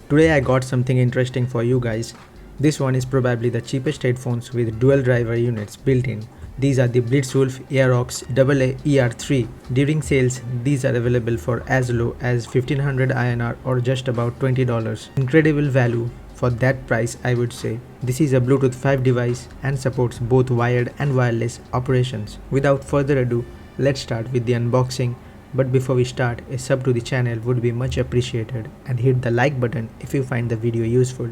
Today I got something interesting for you guys. This one is probably the cheapest headphones with dual driver units built in. These are the Blitzwolf Aerox AA ER3. During sales, these are available for as low as 1500 INR or just about $20. Incredible value for that price, I would say. This is a Bluetooth 5 device and supports both wired and wireless operations. Without further ado, let's start with the unboxing. But before we start, a sub to the channel would be much appreciated, and hit the like button if you find the video useful.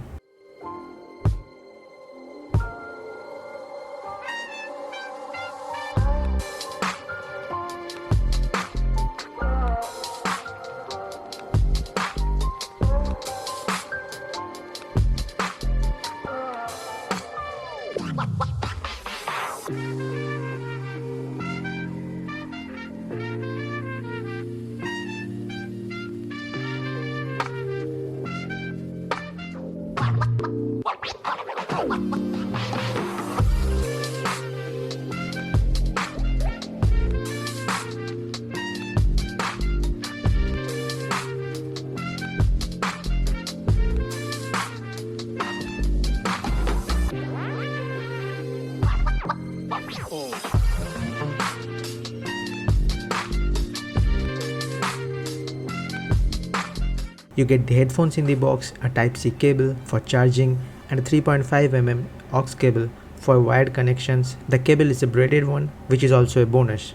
You get the headphones in the box, a Type-C cable for charging, and a 3.5mm aux cable for wired connections. The cable is a braided one, which is also a bonus.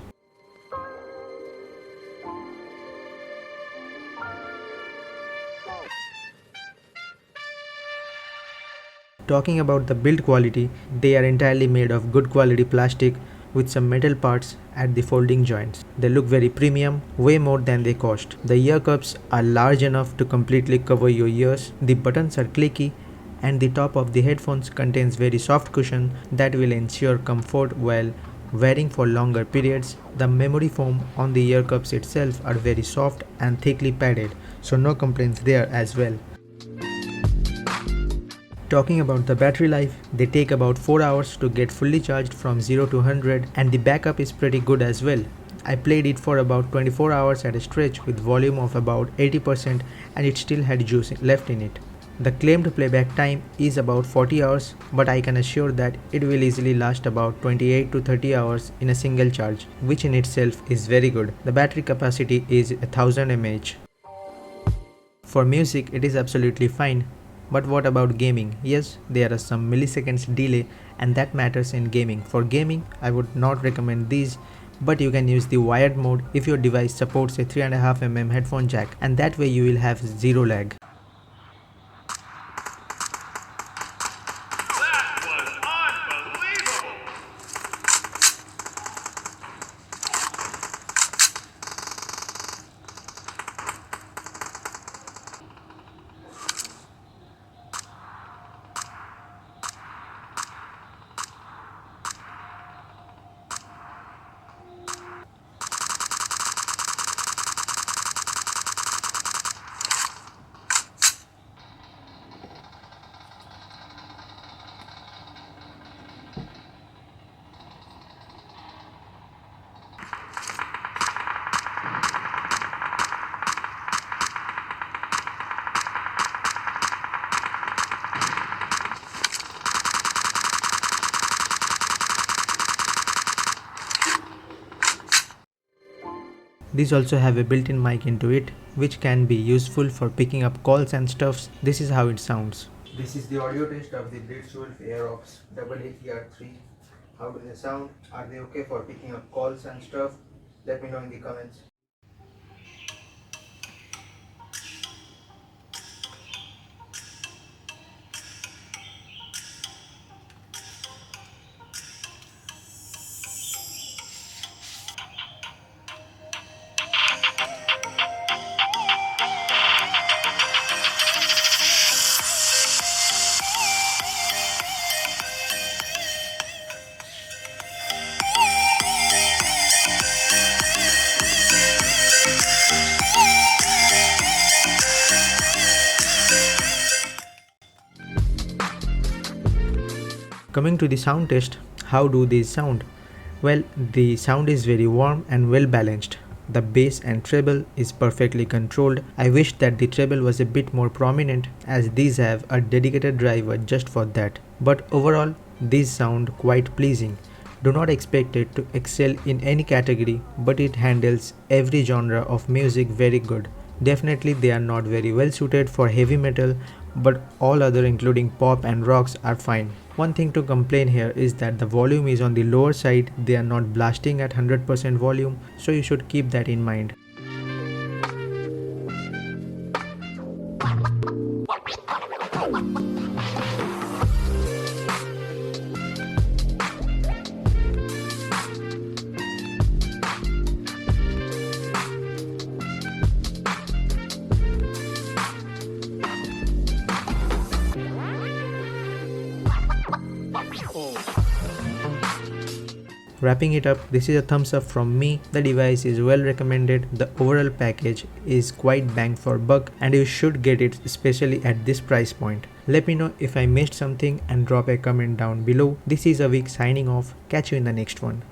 Talking about the build quality, they are entirely made of good quality plastic with some metal parts at the folding joints. They look very premium, way more than they cost. The ear cups are large enough to completely cover your ears. The buttons are clicky, and the top of the headphones contains very soft cushion that will ensure comfort while wearing for longer periods. The memory foam on the ear cups itself are very soft and thickly padded, so no complaints there as well. Talking about the battery life, they take about 4 hours to get fully charged from 0 to 100, and the backup is pretty good as well. I played it for about 24 hours at a stretch with volume of about 80%, and it still had juice left in it. The claimed playback time is about 40 hours, but I can assure that it will easily last about 28 to 30 hours in a single charge, which in itself is very good. The battery capacity is 1000 mAh. For music, it is absolutely fine. But what about gaming? Yes, there are some milliseconds delay, and that matters in gaming. For gaming, I would not recommend these, but you can use the wired mode if your device supports a 3.5mm headphone jack, and that way you will have zero lag. These also have a built-in mic into it, which can be useful for picking up calls and stuffs. This is how it sounds. This is the audio test of the Blitzwolf Aerox AA ER3. How do they sound? Are they okay for picking up calls and stuff? Let me know in the comments. Coming to the sound test, how do these sound? Well, the sound is very warm and well balanced. The bass and treble is perfectly controlled. I wish that the treble was a bit more prominent as these have a dedicated driver just for that. But overall, these sound quite pleasing. Do not expect it to excel in any category, but it handles every genre of music very good. Definitely they are not very well suited for heavy metal, but all other including pop and rocks are fine. One thing to complain here is that the volume is on the lower side, they are not blasting at 100% volume, so you should keep that in mind. Wrapping it up, this is a thumbs up from me. The device is well recommended. The overall package is quite bang for buck and you should get it especially at this price point. Let me know if I missed something and drop a comment down below. This is Avik signing off. Catch you in the next one.